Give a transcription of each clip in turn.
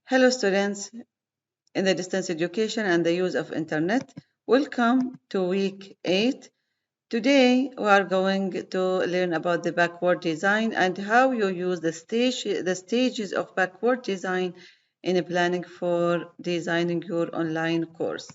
Hello students in the distance education and the use of internet. Welcome to week 8. Today we are going to learn about the backward design and how you use the stages of backward design in planning for designing your online course.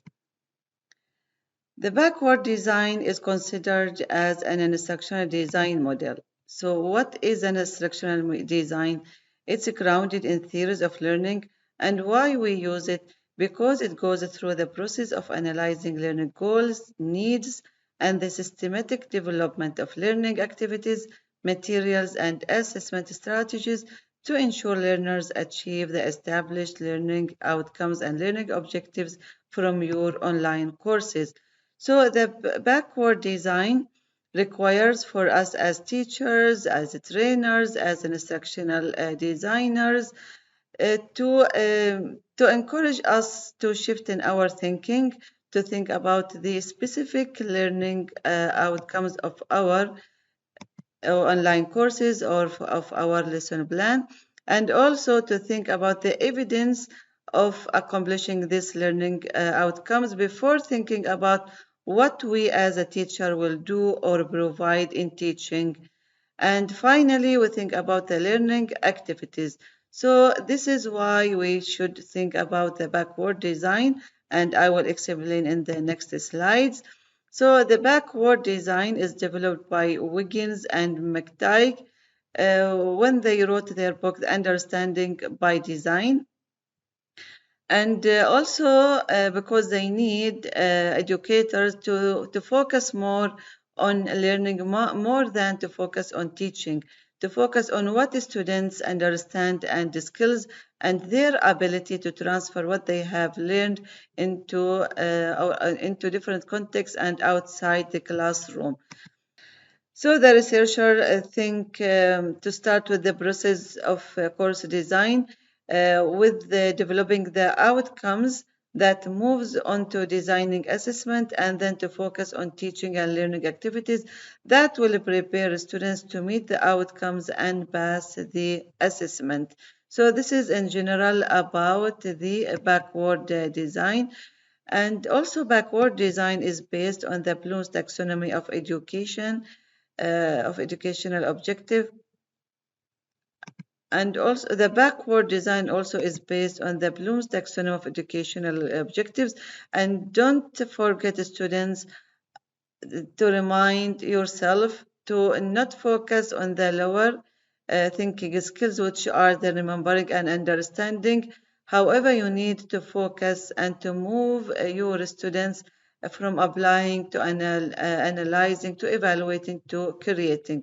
The backward design is considered as an instructional design model. So, what is an instructional design? It's grounded in theories of learning and why we use it because it goes through the process of analyzing learning goals, needs, and the systematic development of learning activities, materials, and assessment strategies to ensure learners achieve the established learning outcomes and learning objectives from your online courses. So the backward design requires for us as teachers, as trainers, as instructional designers to encourage us to shift in our thinking, to think about the specific learning outcomes of our online courses or of our lesson plan, and also to think about the evidence of accomplishing these learning outcomes before thinking about what we as a teacher will do or provide in teaching. And finally, we think about the learning activities. So this is why we should think about the backward design, and I will explain in the next slides. So the backward design is developed by Wiggins and McTighe when they wrote their book, The Understanding by Design. And also because they need educators to focus more on learning more than to focus on teaching, to focus on what the students understand and the skills and their ability to transfer what they have learned into different contexts and outside the classroom. So the researcher think to start with the process of course design with developing the outcomes that moves on to designing assessment and then to focus on teaching and learning activities that will prepare students to meet the outcomes and pass the assessment. So this is in general about the backward design. And also backward design is based on the Bloom's taxonomy of educational objective, and also the backward design also is based on the Bloom's taxonomy of educational objectives. And don't forget, students, to remind yourself to not focus on the lower thinking skills, which are the remembering and understanding. However, you need to focus and to move your students from applying to analyzing to evaluating to creating.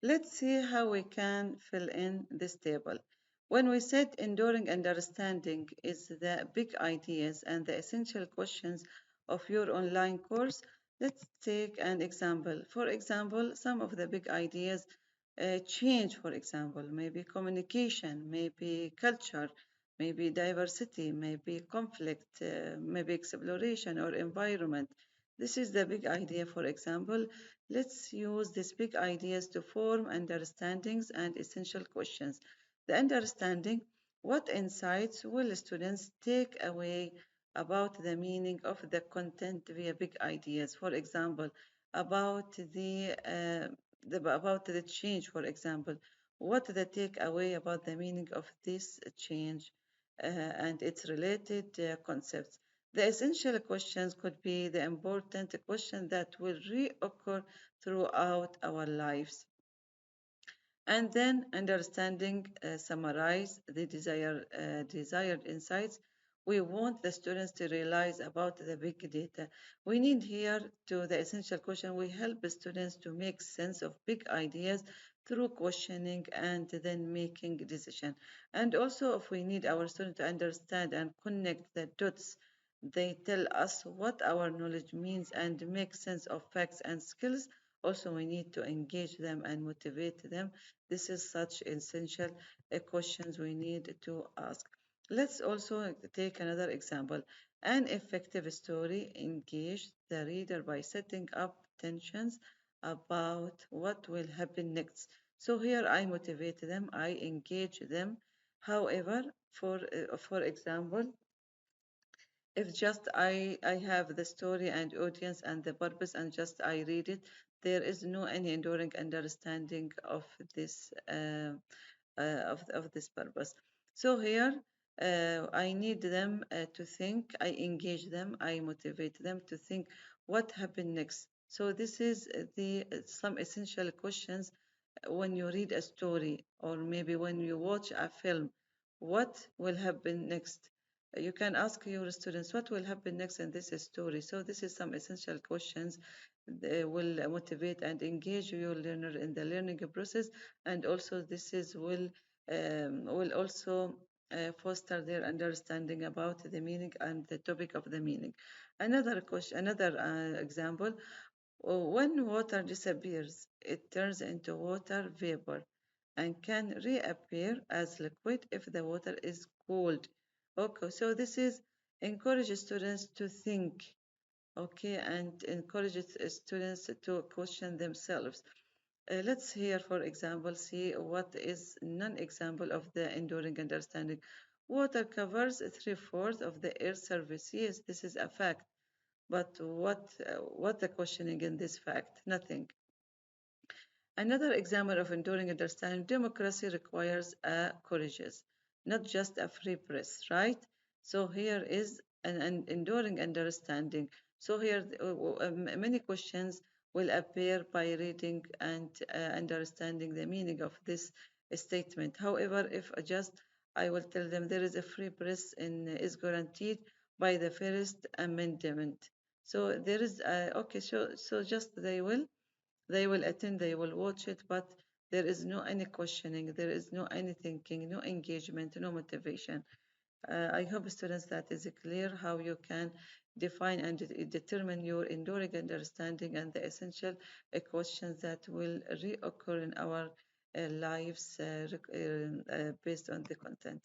Let's see how we can fill in this table. When we said enduring understanding is the big ideas and the essential questions of your online course, let's take an example. For example, some of the big ideas change, for example, maybe communication, maybe culture, maybe diversity, maybe conflict, maybe exploration or environment. This is the big idea, for example. Let's use these big ideas to form understandings and essential questions. The understanding: what insights will students take away about the meaning of the content via big ideas? For example, about about the change. For example, what the takeaway about the meaning of this change and its related concepts. The essential questions could be the important question that will reoccur throughout our lives. And then understanding, summarize the desired insights we want the students to realize about the big data. We need here to the essential question. We help the students to make sense of big ideas through questioning and then making decision. And also, if we need our students to understand and connect the dots, they tell us what our knowledge means and make sense of facts and skills. Also, we need to engage them and motivate them. This is such essential questions we need to ask. Let's also take another example. An effective story engages the reader by setting up tensions about what will happen next. So here I motivate them, I engage them. However, for example, if just I have the story and audience and the purpose and just I read it, there is no any enduring understanding of this purpose. So here I need them to think, I engage them, I motivate them to think what happened next. So this is the some essential questions when you read a story or maybe when you watch a film. What will happen next? You can ask your students what will happen next in this story. So this is some essential questions. They will motivate and engage your learner in the learning process, and also this is will also foster their understanding about the meaning and the topic of the meaning. Another question, another example: when water disappears, it turns into water vapor and can reappear as liquid if the water is cooled. Okay, so this is encourage students to think, okay, and encourage students to question themselves. Let's here, for example, see what is non-example of the enduring understanding. Water covers three-fourths of the Earth's surface. Yes, this is a fact. But what the questioning in this fact? Nothing. Another example of enduring understanding: democracy requires a courageous, not just a free press, right? So here is an enduring understanding. So here many questions will appear by reading and understanding the meaning of this statement. However, if just I will tell them there is a free press is guaranteed by the First Amendment. So there is okay. So just they will attend, they will watch it, but there is no any questioning, there is no any thinking, no engagement, no motivation. I hope students that is clear how you can define and determine your enduring understanding and the essential questions that will reoccur in our lives based on the content.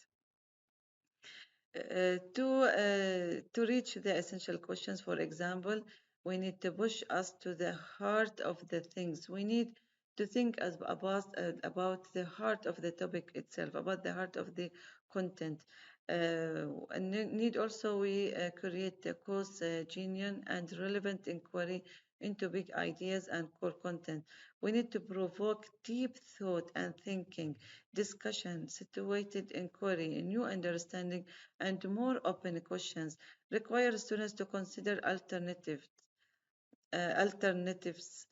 To reach the essential questions, for example, we need to push us to the heart of the things. We need to think about the heart of the topic itself, about the heart of the content. And need also we create a cause genuine and relevant inquiry into big ideas and core content. We need to provoke deep thought and thinking, discussion, situated inquiry, new understanding, and more open questions. Require students to consider alternatives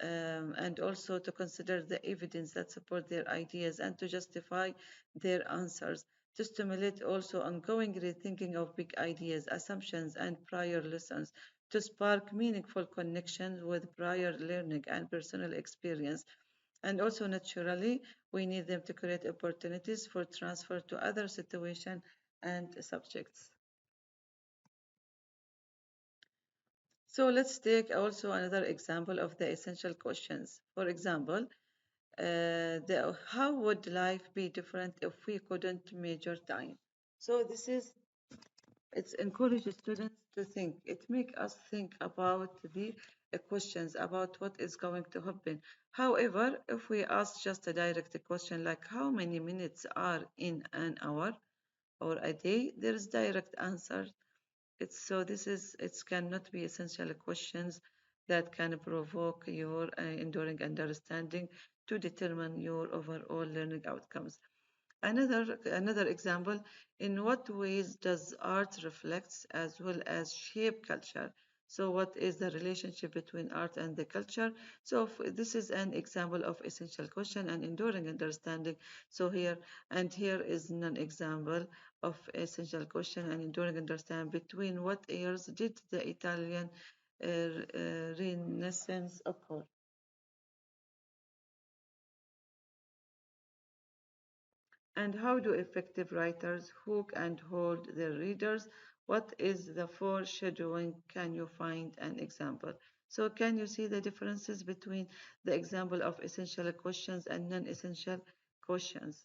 and also to consider the evidence that support their ideas and to justify their answers, to stimulate also ongoing rethinking of big ideas, assumptions, and prior lessons, to spark meaningful connections with prior learning and personal experience. And also, naturally, we need them to create opportunities for transfer to other situations and subjects. So let's take also another example of the essential questions. For example, how would life be different if we couldn't measure time? So this is it's encourage students to think. It make us think about the questions about what is going to happen. However, if we ask just a direct question like how many minutes are in an hour or a day, there is direct answer. It's so this is it cannot be essential questions that can provoke your enduring understanding to determine your overall learning outcomes. Another example, in what ways does art reflects as well as shape culture? So what is the relationship between art and the culture? So this is an example of essential question and enduring understanding. So here is an example of essential question and enduring understanding between what years did the Italian Renaissance occur? And how do effective writers hook and hold their readers? What is the foreshadowing? Can you find an example? So, can you see the differences between the example of essential questions and non essential questions?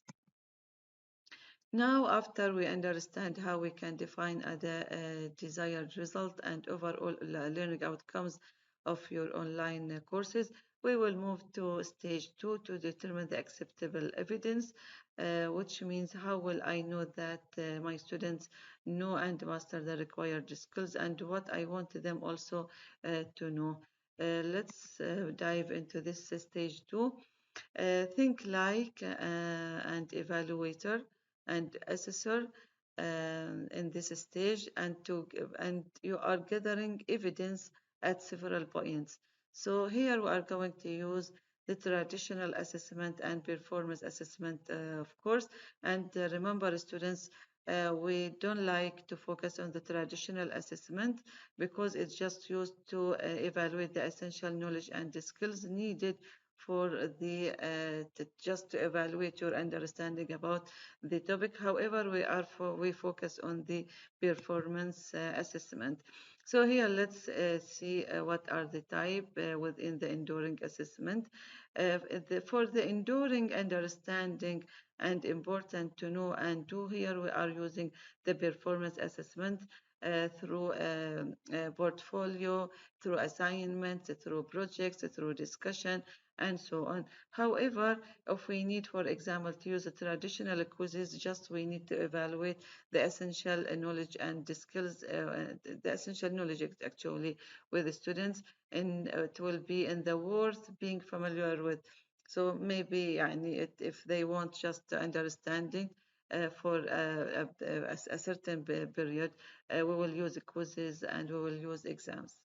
Now, after we understand how we can define the desired result and overall learning outcomes of your online courses, we will move to stage two to determine the acceptable evidence, which means how will I know that my students know and master the required skills and what I want them also to know. Let's dive into this stage two. Think like an evaluator and assessor in this stage, and you are gathering evidence at several points. So here we are going to use the traditional assessment and performance assessment, of course. And remember, students, we don't like to focus on the traditional assessment because it's just used to evaluate the essential knowledge and the skills needed for just to evaluate your understanding about the topic. However, we focus on the performance assessment. So here let's see what are the type within the enduring assessment. For the enduring understanding and important to know and do, here we are using the performance assessment through portfolio, through assignments, through projects, through discussion, and so on. However, if we need, for example, to use a traditional quizzes, just we need to evaluate the essential knowledge and the skills, the essential knowledge actually with the students, and it will be in the worth being familiar with. So maybe يعني if they want just understanding for a certain period, we will use quizzes and we will use exams.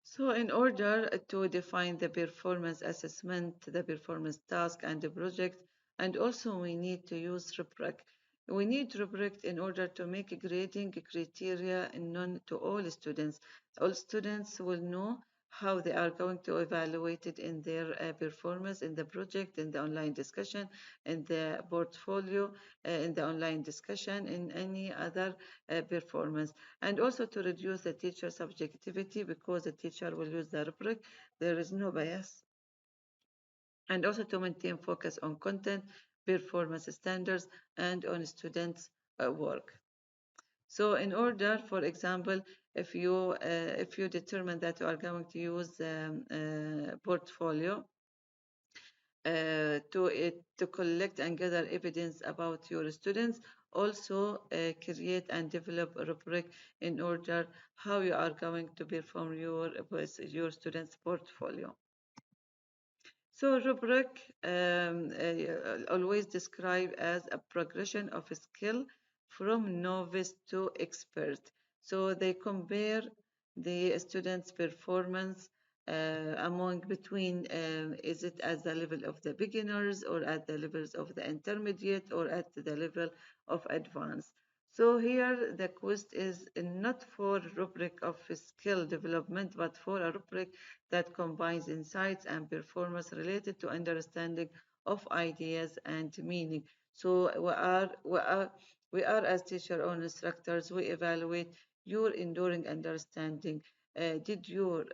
So in order to define the performance assessment, the performance task and the project, and also we need to use rubric. We need rubric in order to make grading criteria known to all students. All students will know how they are going to evaluate it in their performance in the project, in the online discussion, in the portfolio, in the online discussion, in any other performance, and also to reduce the teacher subjectivity because the teacher will use the rubric. There is no bias, and also to maintain focus on content, performance standards, and on students' work. So in order, for example, if you determine that you are going to use portfolio to collect and gather evidence about your students, also create and develop a rubric in order how you are going to perform your students' portfolio. So rubric always described as a progression of a skill from novice to expert. So they compare the students' performance among between is it at the level of the beginners or at the levels of the intermediate or at the level of advanced. So here the quest is not for a rubric of skill development, but for a rubric that combines insights and performance related to understanding of ideas and meaning. So we are as teacher or instructors, we evaluate your enduring understanding. Did you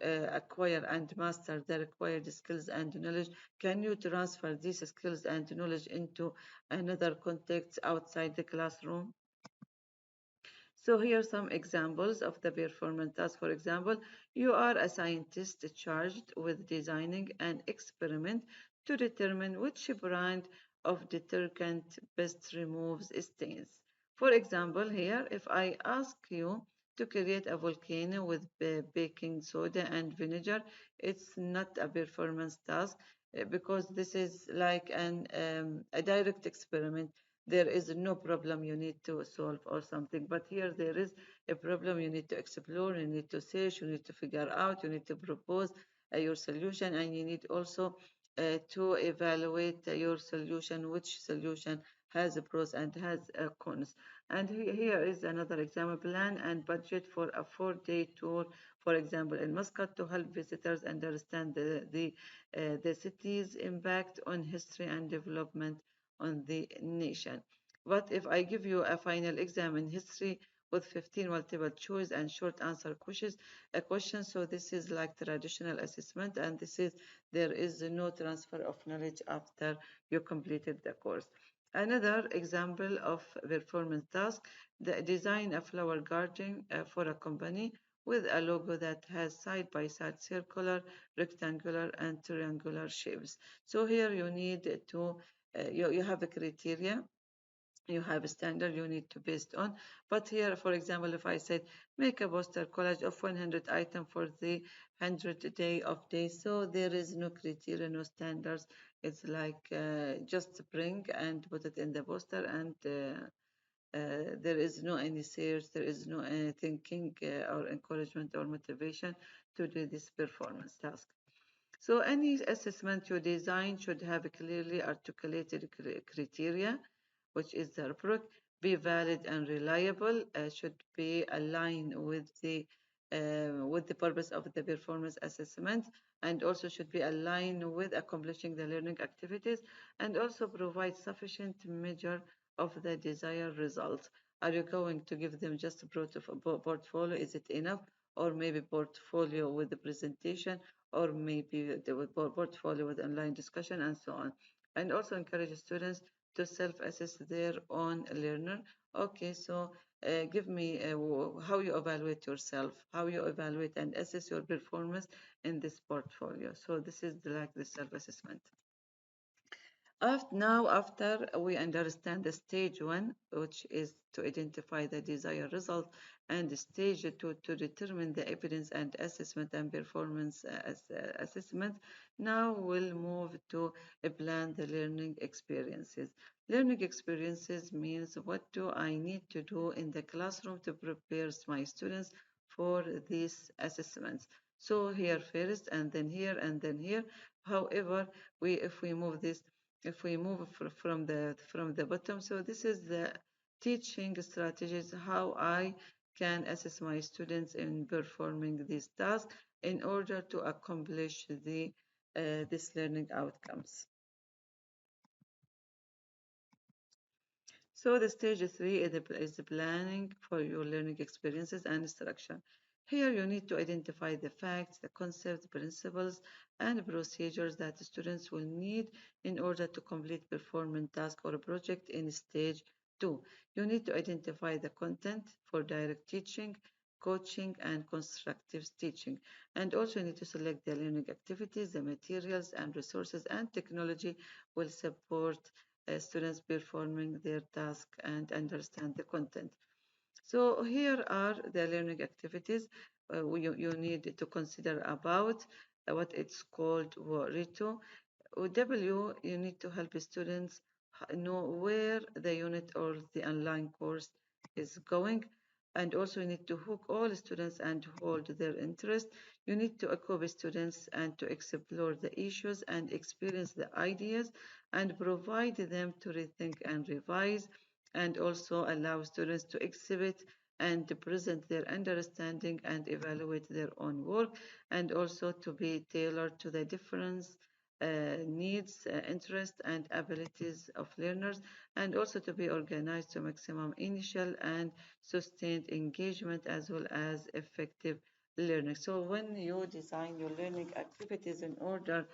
acquire and master the required skills and knowledge? Can you transfer these skills and knowledge into another context outside the classroom? So here are some examples of the performance task. For example, you are a scientist charged with designing an experiment to determine which brand of detergent best removes stains. For example, here, if I ask you to create a volcano with baking soda and vinegar, it's not a performance task because this is like a direct experiment. There is no problem you need to solve or something, but here there is a problem you need to explore, you need to search, you need to figure out, you need to propose your solution, and you need also to evaluate your solution, which solution has a pros and has cons. And here is another example: plan and budget for a 4-day tour, for example, in Muscat, to help visitors understand the city's impact on history and development on the nation. But if I give you a final exam in history with 15 multiple choice and short answer questions, a question, so this is like traditional assessment, and this is there is no transfer of knowledge after you completed the course. Another example of performance task: design a flower garden for a company with a logo that has side-by-side circular, rectangular, and triangular shapes. So here you need to you have a criteria, you have a standard you need to based on. But here, for example, if I said make a poster collage of 100 items for the 100 day of days, so there is no criteria, no standards. It's like just bring and put it in the poster, and there is no any search, there is no any thinking or encouragement or motivation to do this performance task. So any assessment you design should have a clearly articulated criteria, which is the rubric, be valid and reliable, should be aligned with the purpose of the performance assessment, and also should be aligned with accomplishing the learning activities, and also provide sufficient measure of the desired result. Are you going to give them just a portfolio? Is it enough? Or maybe portfolio with the presentation, or maybe the portfolio with online discussion, and so on. And also encourage students to self-assess their own learner. Okay, so give me how you evaluate yourself, how you evaluate and assess your performance in this portfolio. So this is like the self-assessment. After we understand the stage one, which is to identify the desired result, and the stage two to determine the evidence and assessment and performance assessment, now we'll move to plan the learning experiences. Learning experiences means what do I need to do in the classroom to prepare my students for these assessments. So here first, and then here, and then here. However, if we move this, if we move from the bottom, so this is the teaching strategies, how I can assess my students in performing these tasks in order to accomplish this learning outcomes. So the stage three is the planning for your learning experiences and instruction. Here you need to identify the facts, the concepts, principles, and procedures that the students will need in order to complete performance task or a project in stage two. You need to identify the content for direct teaching, coaching, and constructive teaching. And also you need to select the learning activities, the materials and resources, and technology will support students performing their task and understand the content. So here are the learning activities you need to consider about what it's called WRITO. W, you need to help students know where the unit or the online course is going. And also you need to hook all students and hold their interest. You need to equip students and to explore the issues and experience the ideas and provide them to rethink and revise. and also allow students to exhibit and to present their understanding and evaluate their own work, and also to be tailored to the different needs, interests, and abilities of learners, and also to be organized to maximum initial and sustained engagement as well as effective learning. So when you design your learning activities in order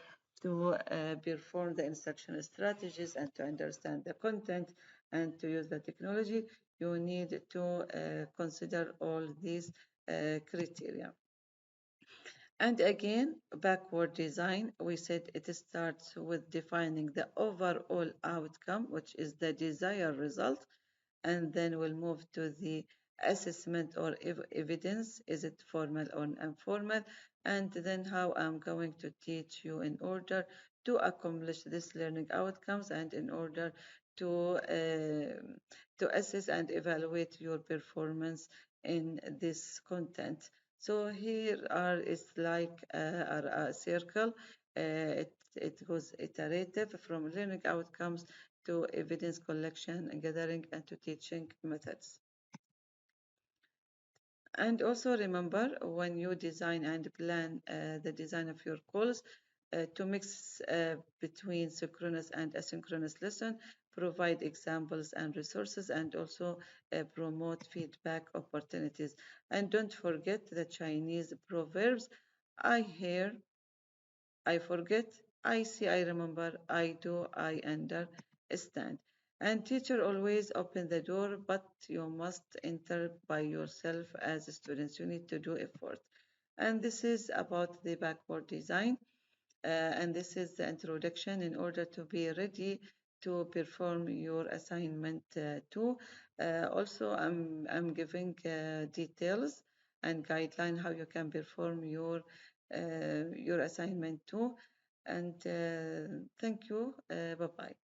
to perform the instructional strategies and to understand the content and to use the technology, you need to consider all these criteria. And again, backward design, we said it starts with defining the overall outcome, which is the desired result, and then we'll move to the assessment or evidence. Is it formal or informal? And then how I'm going to teach you in order to accomplish this learning outcomes and in order to assess and evaluate your performance in this content. So here are is like a circle. It goes iterative from learning outcomes to evidence collection and gathering and to teaching methods. And also remember when you design and plan the design of your course to mix between synchronous and asynchronous lesson, provide examples and resources, and also promote feedback opportunities. And don't forget the Chinese proverbs. I hear, I forget, I see, I remember, I do, I understand. And teacher always open the door, but you must enter by yourself as students. You need to do effort. And this is about the backward design. And this is the introduction in order to be ready to perform your assignment too. Also, I'm giving details and guideline how you can perform your assignment too. And thank you. Bye bye.